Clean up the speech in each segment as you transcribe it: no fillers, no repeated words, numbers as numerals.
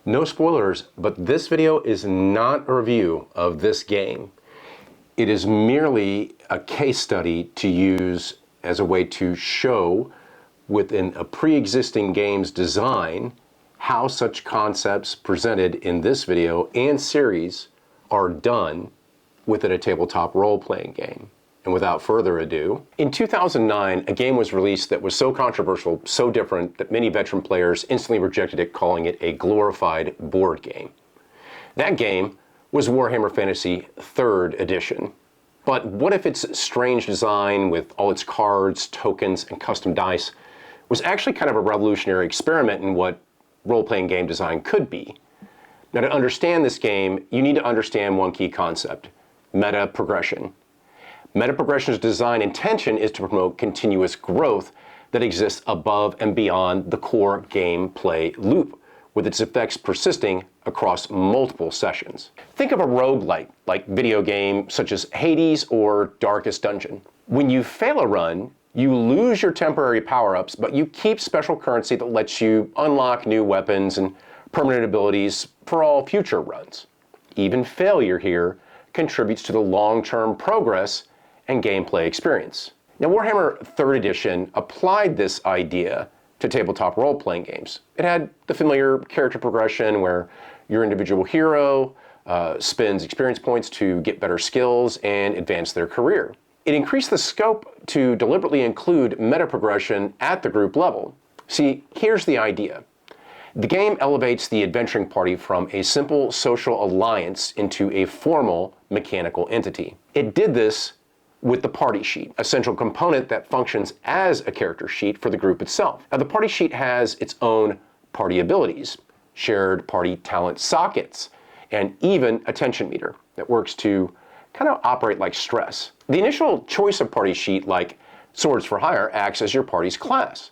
No spoilers, but this video is not a review of this game. It is merely a case study to use as a way to show within a pre-existing game's design how such concepts presented in this video and series are done within a tabletop role-playing game. And without further ado, in 2009, a game was released that was so controversial, so different, that many veteran players instantly rejected it, calling it a glorified board game. That game was Warhammer Fantasy 3rd Edition. But what if its strange design with all its cards, tokens, and custom dice was actually kind of a revolutionary experiment in what role-playing game design could be? Now, to understand this game, you need to understand one key concept: meta-progression. Meta-progression's design intention is to promote continuous growth that exists above and beyond the core gameplay loop, with its effects persisting across multiple sessions. Think of a roguelite, like video game such as Hades or Darkest Dungeon. When you fail a run, you lose your temporary power-ups, but you keep special currency that lets you unlock new weapons and permanent abilities for all future runs. Even failure here contributes to the long-term progress and gameplay experience. Now, Warhammer 3rd Edition applied this idea to tabletop role-playing games. It had the familiar character progression where your individual hero spends experience points to get better skills and advance their career. It increased the scope to deliberately include meta-progression at the group level. See, here's the idea. The game elevates the adventuring party from a simple social alliance into a formal mechanical entity. It did this with the party sheet, a central component that functions as a character sheet for the group itself. Now, the party sheet has its own party abilities, shared party talent sockets, and even a tension meter that works to kind of operate like stress. The initial choice of party sheet, like Swords for Hire, acts as your party's class.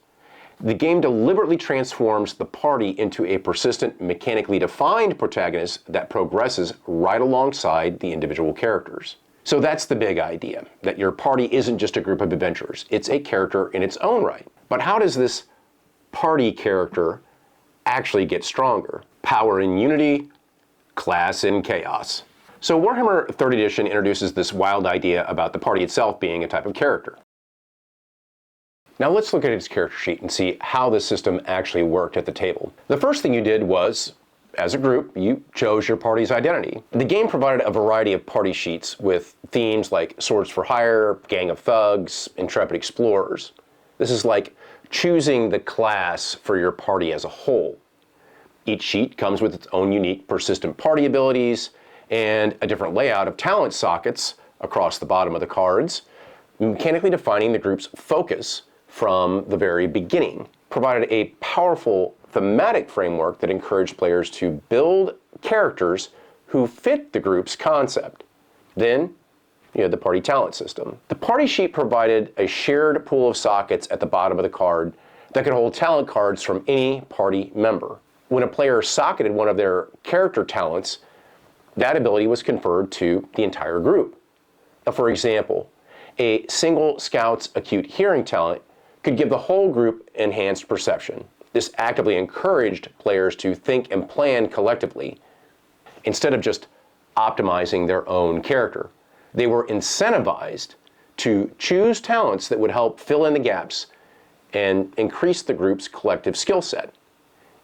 The game deliberately transforms the party into a persistent, mechanically defined protagonist that progresses right alongside the individual characters. So that's the big idea, that your party isn't just a group of adventurers, it's a character in its own right. But how does this party character actually get stronger? Power in unity, class in chaos. So Warhammer 3rd Edition introduces this wild idea about the party itself being a type of character. Now let's look at its character sheet and see how the system actually worked at the table. The first thing you did was, as a group, you chose your party's identity. The game provided a variety of party sheets with themes like Swords for Hire, Gang of Thugs, Intrepid Explorers. This is like choosing the class for your party as a whole. Each sheet comes with its own unique persistent party abilities and a different layout of talent sockets across the bottom of the cards, mechanically defining the group's focus from the very beginning. Provided a powerful thematic framework that encouraged players to build characters who fit the group's concept. Then, you had the party talent system. The party sheet provided a shared pool of sockets at the bottom of the card that could hold talent cards from any party member. When a player socketed one of their character talents, that ability was conferred to the entire group. Now, for example, a single scout's acute hearing talent could give the whole group enhanced perception. This actively encouraged players to think and plan collectively instead of just optimizing their own character. They were incentivized to choose talents that would help fill in the gaps and increase the group's collective skill set.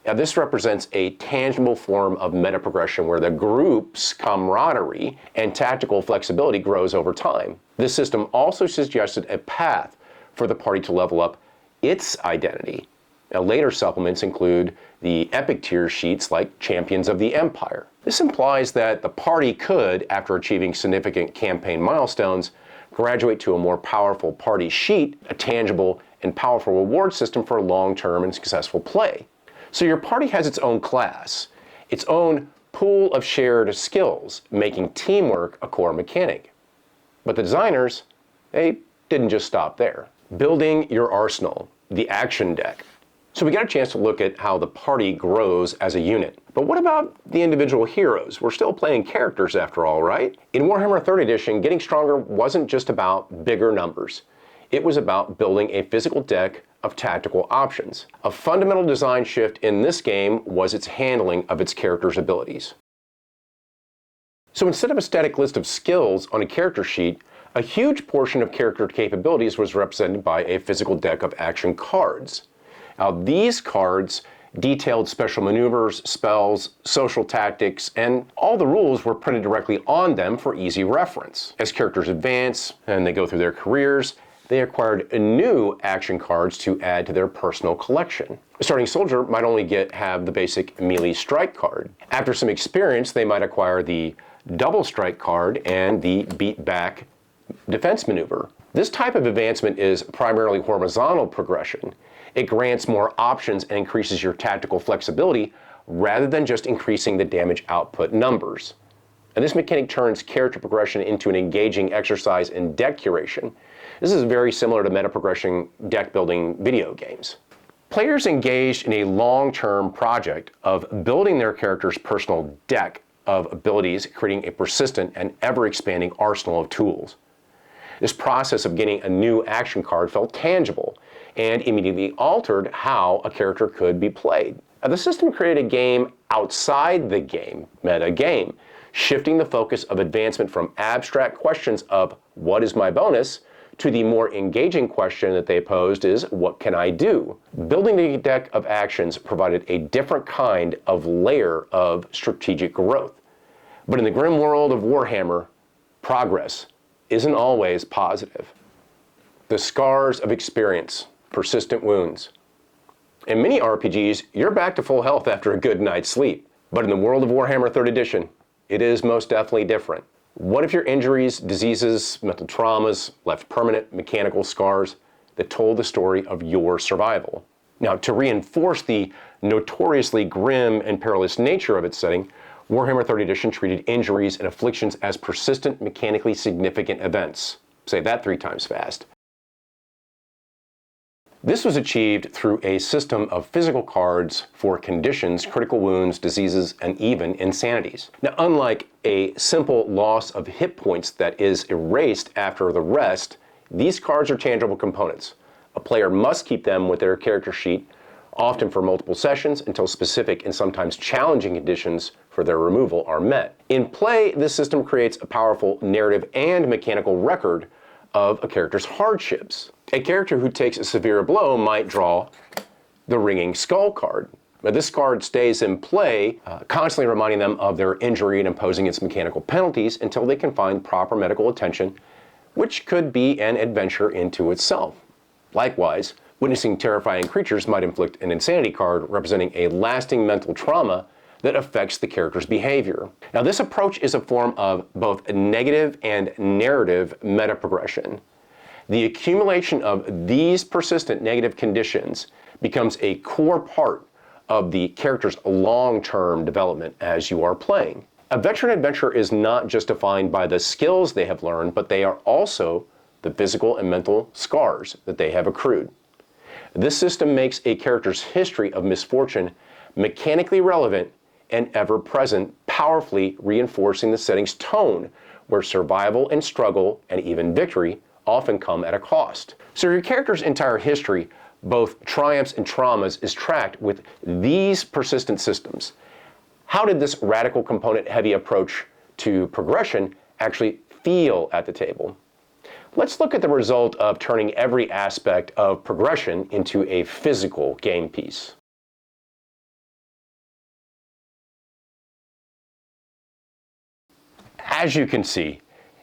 Now, this represents a tangible form of meta-progression where the group's camaraderie and tactical flexibility grows over time. This system also suggested a path for the party to level up its identity. Now, later supplements include the epic tier sheets like Champions of the Empire. This implies that the party could, after achieving significant campaign milestones, graduate to a more powerful party sheet, a tangible and powerful reward system for long-term and successful play. So your party has its own class, its own pool of shared skills, making teamwork a core mechanic. But the designers, they didn't just stop there. Building your arsenal, the action deck. So we got a chance to look at how the party grows as a unit. But what about the individual heroes? We're still playing characters after all, right? In Warhammer 3rd Edition, getting stronger wasn't just about bigger numbers. It was about building a physical deck of tactical options. A fundamental design shift in this game was its handling of its character's abilities. So instead of a static list of skills on a character sheet, a huge portion of character capabilities was represented by a physical deck of action cards. Now, these cards detailed special maneuvers, spells, social tactics, and all the rules were printed directly on them for easy reference. As characters advance and they go through their careers, they acquired new action cards to add to their personal collection. A starting soldier might only have the basic melee strike card. After some experience, they might acquire the double strike card and the beat back defense maneuver. This type of advancement is primarily horizontal progression. It grants more options and increases your tactical flexibility rather than just increasing the damage output numbers. And this mechanic turns character progression into an engaging exercise in deck curation. This is very similar to metaprogression deck building video games. Players engaged in a long-term project of building their character's personal deck of abilities, creating a persistent and ever-expanding arsenal of tools. This process of getting a new action card felt tangible and immediately altered how a character could be played. Now, the system created a game outside the game, meta game, shifting the focus of advancement from abstract questions of what is my bonus to the more engaging question that they posed is what can I do? Building the deck of actions provided a different kind of layer of strategic growth. But in the grim world of Warhammer, progress isn't always positive. The scars of experience, persistent wounds. In many RPGs, you're back to full health after a good night's sleep. But in the world of Warhammer 3rd Edition, it is most definitely different. What if your injuries, diseases, mental traumas left permanent mechanical scars that told the story of your survival? Now, to reinforce the notoriously grim and perilous nature of its setting, Warhammer 3rd Edition treated injuries and afflictions as persistent, mechanically significant events. Say that 3 times fast. This was achieved through a system of physical cards for conditions, critical wounds, diseases, and even insanities. Now, unlike a simple loss of hit points that is erased after the rest, these cards are tangible components. A player must keep them with their character sheet, often for multiple sessions, until specific and sometimes challenging conditions for their removal are met. In play, this system creates a powerful narrative and mechanical record of a character's hardships. A character who takes a severe blow might draw the Ringing Skull card. But this card stays in play, constantly reminding them of their injury and imposing its mechanical penalties until they can find proper medical attention, which could be an adventure into itself. Likewise, witnessing terrifying creatures might inflict an insanity card representing a lasting mental trauma that affects the character's behavior. Now, this approach is a form of both negative and narrative metaprogression. The accumulation of these persistent negative conditions becomes a core part of the character's long-term development as you are playing. A veteran adventurer is not just defined by the skills they have learned, but they are also the physical and mental scars that they have accrued. This system makes a character's history of misfortune mechanically relevant and ever-present, powerfully reinforcing the setting's tone, where survival and struggle and even victory often come at a cost. So your character's entire history, both triumphs and traumas, is tracked with these persistent systems. How did this radical component-heavy approach to progression actually feel at the table? Let's look at the result of turning every aspect of progression into a physical game piece. As you can see,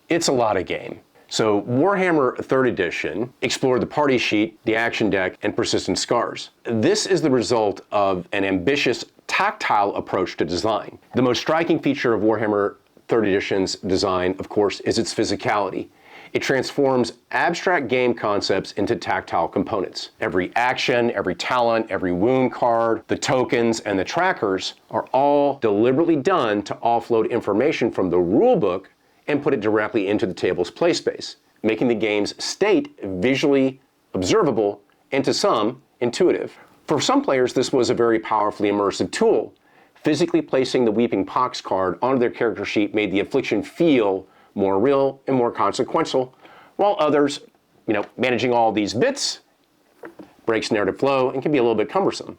it's a lot of game. So Warhammer 3rd Edition explored the party sheet, the action deck, and persistent scars. This is the result of an ambitious tactile approach to design. The most striking feature of Warhammer 3rd Edition's design, of course, is its physicality. It transforms abstract game concepts into tactile components. Every action, every talent, every wound card, the tokens, and the trackers are all deliberately done to offload information from the rulebook and put it directly into the table's play space, making the game's state visually observable and to some intuitive. For some players, this was a very powerfully immersive tool. Physically placing the Weeping Pox card onto their character sheet made the affliction feel more real and more consequential, while others, managing all these bits, breaks narrative flow, and can be a little bit cumbersome.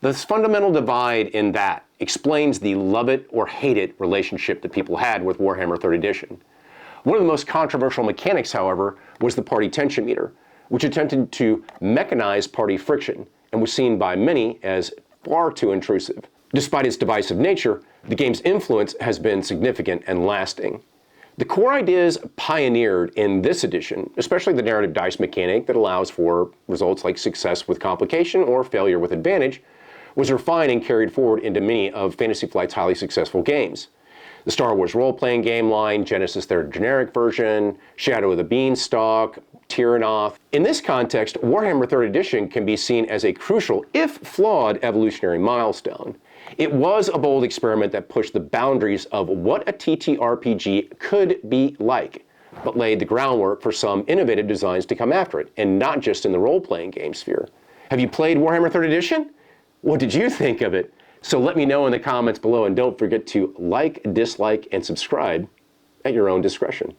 This fundamental divide in that explains the love it or hate it relationship that people had with Warhammer 3rd Edition. One of the most controversial mechanics, however, was the party tension meter, which attempted to mechanize party friction and was seen by many as far too intrusive. Despite its divisive nature, the game's influence has been significant and lasting. The core ideas pioneered in this edition, especially the narrative dice mechanic that allows for results like success with complication or failure with advantage, was refined and carried forward into many of Fantasy Flight's highly successful games. The Star Wars role-playing game line, Genesis their generic version, Shadow of the Beanstalk, Tyrannoth. In this context, Warhammer 3rd Edition can be seen as a crucial, if flawed, evolutionary milestone. It was a bold experiment that pushed the boundaries of what a TTRPG could be like, but laid the groundwork for some innovative designs to come after it, and not just in the role-playing game sphere. Have you played Warhammer 3rd Edition? What did you think of it? So let me know in the comments below, and don't forget to like, dislike, and subscribe at your own discretion.